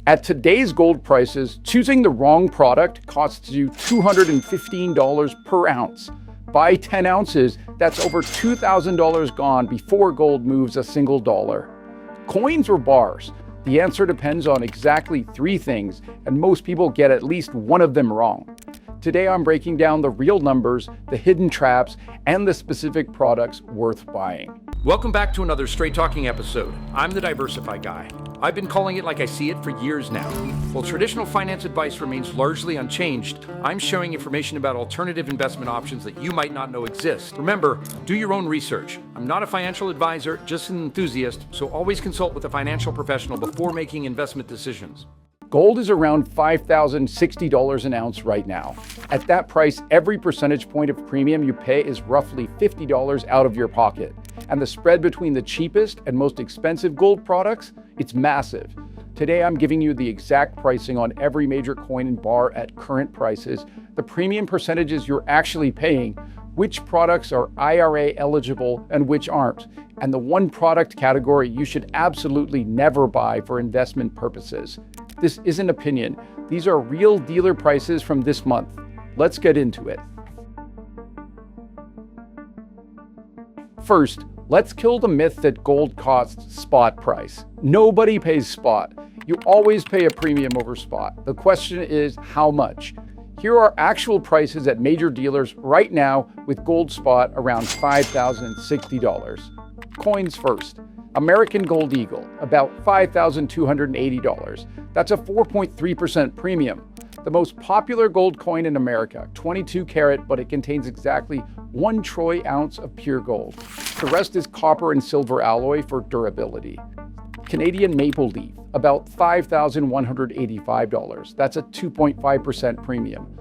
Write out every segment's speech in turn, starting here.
At today's gold prices, choosing the wrong product costs you $215 per ounce. Buy 10 ounces, that's over $2,000 gone before gold moves a single dollar. Coins or bars? The answer depends on exactly three things, and most people get at least one of them wrong. Today I'm breaking down the real numbers, the hidden traps, and the specific products worth buying. Welcome back to another Straight Talking episode. I'm the Diversify Guy. I've been calling it like I see it for years now. While traditional finance advice remains largely unchanged, I'm sharing information about alternative investment options that you might not know exist. Remember, do your own research. I'm not a financial advisor, just an enthusiast, so always consult with a financial professional before making investment decisions. Gold is around $5,060 an ounce right now. At that price, every percentage point of premium you pay is roughly $50 out of your pocket. And the spread between the cheapest and most expensive gold products, it's massive. Today, I'm giving you the exact pricing on every major coin and bar at current prices, the premium percentages you're actually paying, which products are IRA eligible and which aren't, and the one product category you should absolutely never buy for investment purposes. This isn't opinion. These are real dealer prices from this month. Let's get into it. First, let's kill the myth that gold costs spot price. Nobody pays spot. You always pay a premium over spot. The question is how much? Here are actual prices at major dealers right now with gold spot around $5,060. Coins first. American Gold Eagle, about $5,280. That's a 4.3% premium. The most popular gold coin in America, 22 karat, but it contains exactly 1 troy ounce of pure gold. The rest is copper and silver alloy for durability. Canadian Maple Leaf, about $5,185. That's a 2.5% premium.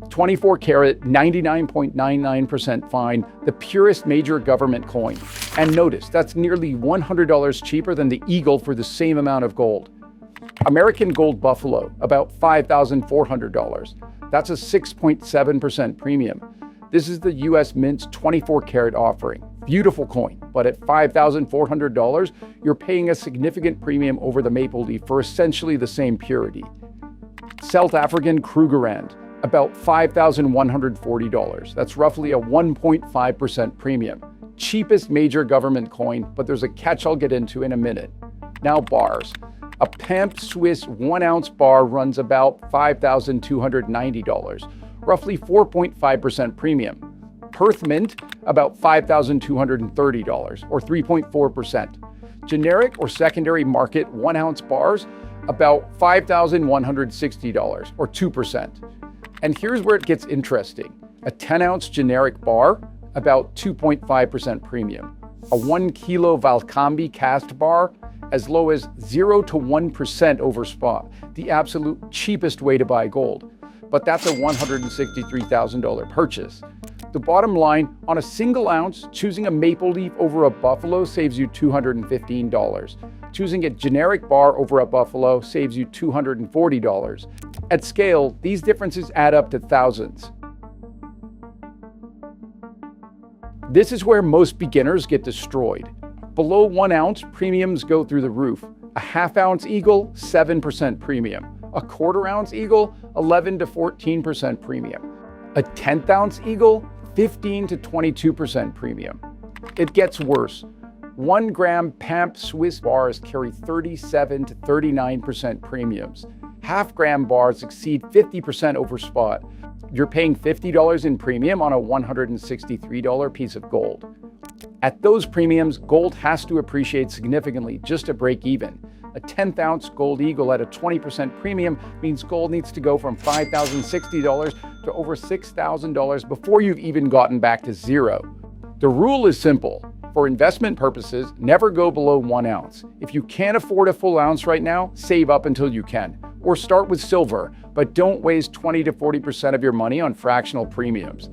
24 karat, 99.99% fine, the purest major government coin. And notice, that's nearly $100 cheaper than the Eagle for the same amount of gold. American Gold Buffalo, about $5,400. That's a 6.7% premium. This is the US Mint's 24 karat offering. Beautiful coin, but at $5,400, you're paying a significant premium over the Maple Leaf for essentially the same purity. South African Krugerrands, about $5,140. That's roughly a 1.5% premium. Cheapest major government coin, but there's a catch I'll get into in a minute. Now bars. A Pamp Swiss 1 ounce bar runs about $5,290, roughly 4.5% premium. Perth Mint, about $5,230, or 3.4%. Generic or secondary market 1 ounce bars, about $5,160, or 2%. And here's where it gets interesting. A 10 ounce generic bar, about 2.5% premium. A 1 kilo Valcambi cast bar, as low as 0 to 1% over spot, the absolute cheapest way to buy gold. But that's a $163,000 purchase. The bottom line, on a single ounce, choosing a Maple Leaf over a Buffalo saves you $215. Choosing a generic bar over a Buffalo saves you $240. At scale, these differences add up to thousands. This is where most beginners get destroyed. Below 1 ounce, premiums go through the roof. A half ounce Eagle, 7% premium. A quarter ounce Eagle, 11 to 14% premium. A 10th ounce Eagle, 15 to 22% premium. It gets worse. 1 gram Pamp Swiss bars carry 37 to 39% premiums. Half gram bars exceed 50% over spot. You're paying $50 in premium on a $163 piece of gold. At those premiums, gold has to appreciate significantly just to break even. A 10th ounce gold Eagle at a 20% premium means gold needs to go from $5,060 to over $6,000 before you've even gotten back to zero. The rule is simple. For investment purposes, never go below 1 ounce. If you can't afford a full ounce right now, save up until you can. Or start with silver, but don't waste 20 to 40% of your money on fractional premiums.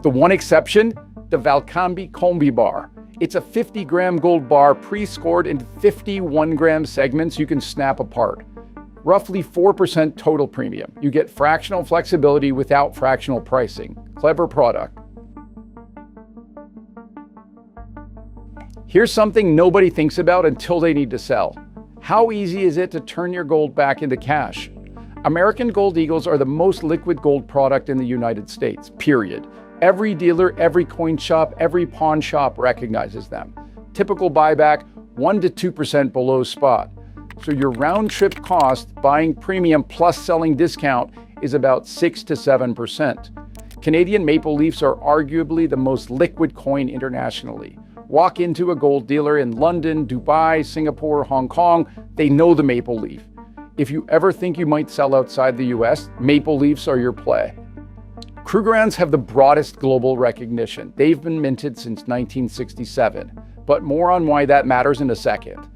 The one exception, the Valcambi Combi bar. It's a 50-gram gold bar pre-scored into 50 1-gram segments you can snap apart. Roughly 4% total premium. You get fractional flexibility without fractional pricing. Clever product. Here's something nobody thinks about until they need to sell. How easy is it to turn your gold back into cash? American Gold Eagles are the most liquid gold product in the United States, period. Every dealer, every coin shop, every pawn shop recognizes them. Typical buyback, 1 to 2% below spot. So your round trip cost, buying premium plus selling discount, is about 6 to 7%. Canadian maple leafs are arguably the most liquid coin internationally. Walk into a gold dealer in London, Dubai, Singapore, Hong Kong, they know the maple leaf. If you ever think you might sell outside the US, maple leafs are your play. Krugerrands have the broadest global recognition. They've been minted since 1967, but more on why that matters in a second.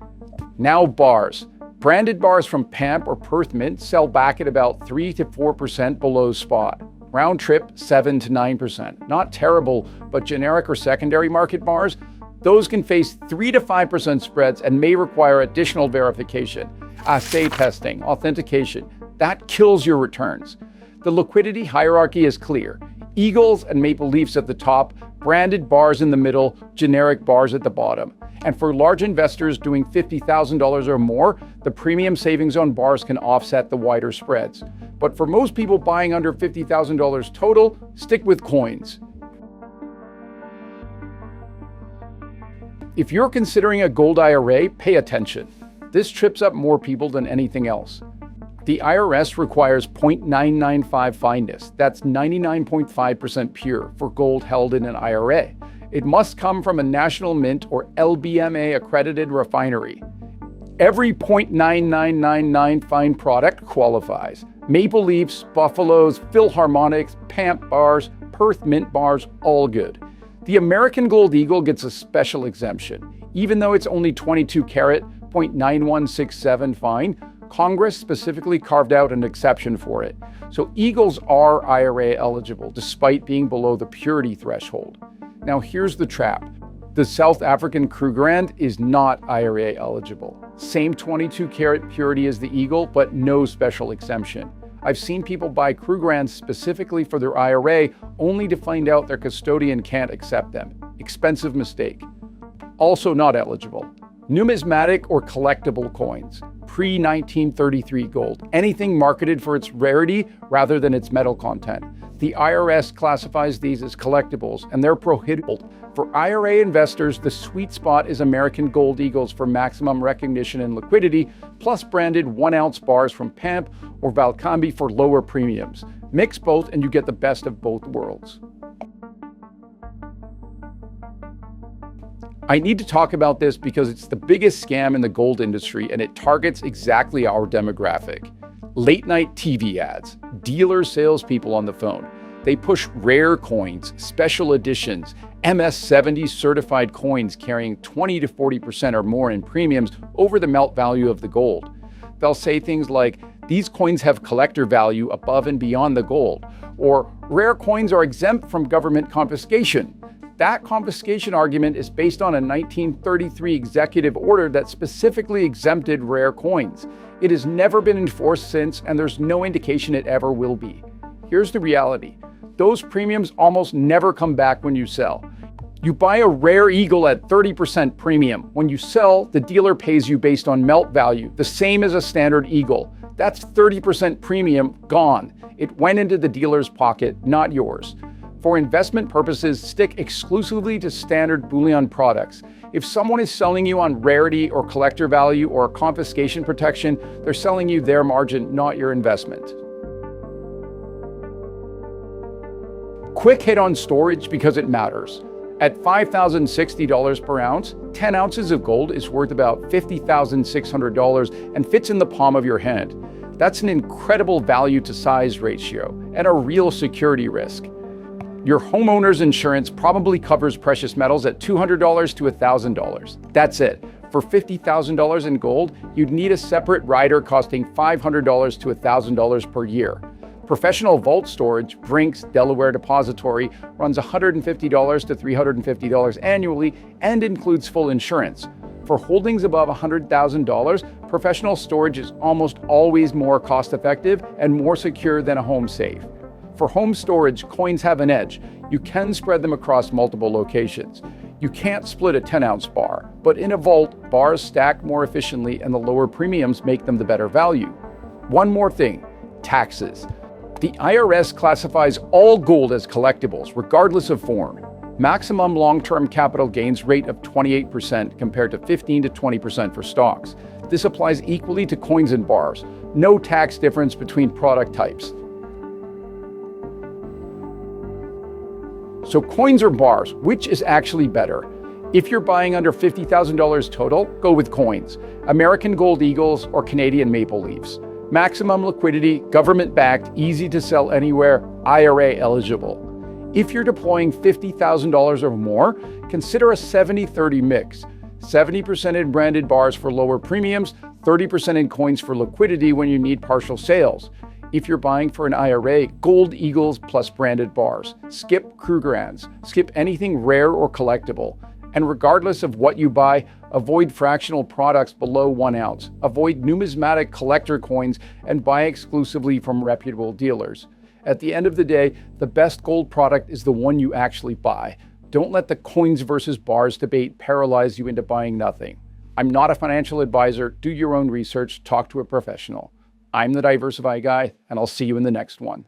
Now bars. Branded bars from PAMP or Perth Mint sell back at about 3 to 4% below spot. Round trip, 7 to 9%. Not terrible, but generic or secondary market bars, those can face 3 to 5% spreads and may require additional verification, assay testing, authentication. That kills your returns. The liquidity hierarchy is clear. Eagles and maple leafs at the top, branded bars in the middle, generic bars at the bottom. And for large investors doing $50,000 or more, the premium savings on bars can offset the wider spreads. But for most people buying under $50,000 total, stick with coins. If you're considering a gold IRA, pay attention. This trips up more people than anything else. The IRS requires 0.995 fineness, that's 99.5% pure, for gold held in an IRA. It must come from a National Mint or LBMA accredited refinery. Every 0.9999 fine product qualifies. Maple leafs, buffaloes, Philharmonics, PAMP bars, Perth Mint bars, all good. The American Gold Eagle gets a special exemption. Even though it's only 22 karat, 0.9167 fine, Congress specifically carved out an exception for it. So Eagles are IRA eligible despite being below the purity threshold. Now here's the trap. The South African Krugerrand is not IRA eligible. Same 22 karat purity as the Eagle, but no special exemption. I've seen people buy Krugerrands specifically for their IRA only to find out their custodian can't accept them. Expensive mistake. Also not eligible. Numismatic or collectible coins. Pre-1933 gold. Anything marketed for its rarity rather than its metal content. The IRS classifies these as collectibles and they're prohibited. For IRA investors, the sweet spot is American Gold Eagles for maximum recognition and liquidity, plus branded 1-ounce bars from PAMP or Valcambi for lower premiums. Mix both and you get the best of both worlds. I need to talk about this because it's the biggest scam in the gold industry and it targets exactly our demographic. Late night TV ads, dealer salespeople on the phone. They push rare coins, special editions, MS-70 certified coins carrying 20 to 40% or more in premiums over the melt value of the gold. They'll say things like, these coins have collector value above and beyond the gold, or rare coins are exempt from government confiscation. That confiscation argument is based on a 1933 executive order that specifically exempted rare coins. It has never been enforced since, and there's no indication it ever will be. Here's the reality. Those premiums almost never come back when you sell. You buy a rare eagle at 30% premium. When you sell, the dealer pays you based on melt value, the same as a standard eagle. That's 30% premium gone. It went into the dealer's pocket, not yours. For investment purposes, stick exclusively to standard bullion products. If someone is selling you on rarity or collector value or confiscation protection, they're selling you their margin, not your investment. Quick hit on storage because it matters. At $5,060 per ounce, 10 ounces of gold is worth about $50,600 and fits in the palm of your hand. That's an incredible value to size ratio and a real security risk. Your homeowner's insurance probably covers precious metals at $200 to $1,000. That's it. For $50,000 in gold, you'd need a separate rider costing $500 to $1,000 per year. Professional vault storage, Brinks Delaware Depository, runs $150 to $350 annually and includes full insurance. For holdings above $100,000, professional storage is almost always more cost-effective and more secure than a home safe. For home storage, coins have an edge. You can spread them across multiple locations. You can't split a 10-ounce bar, but in a vault, bars stack more efficiently and the lower premiums make them the better value. One more thing, taxes. The IRS classifies all gold as collectibles, regardless of form. Maximum long-term capital gains rate of 28% compared to 15 to 20% for stocks. This applies equally to coins and bars. No tax difference between product types. So coins or bars, which is actually better? If you're buying under $50,000 total, go with coins. American Gold Eagles or Canadian Maple Leafs. Maximum liquidity, government-backed, easy to sell anywhere, IRA eligible. If you're deploying $50,000 or more, consider a 70-30 mix. 70% in branded bars for lower premiums, 30% in coins for liquidity when you need partial sales. If you're buying for an IRA, Gold Eagles plus branded bars. Skip Krugerrands. Skip anything rare or collectible. And regardless of what you buy, avoid fractional products below 1 ounce. Avoid numismatic collector coins and buy exclusively from reputable dealers. At the end of the day, the best gold product is the one you actually buy. Don't let the coins versus bars debate paralyze you into buying nothing. I'm not a financial advisor. Do your own research. Talk to a professional. I'm the Diversify Guy, and I'll see you in the next one.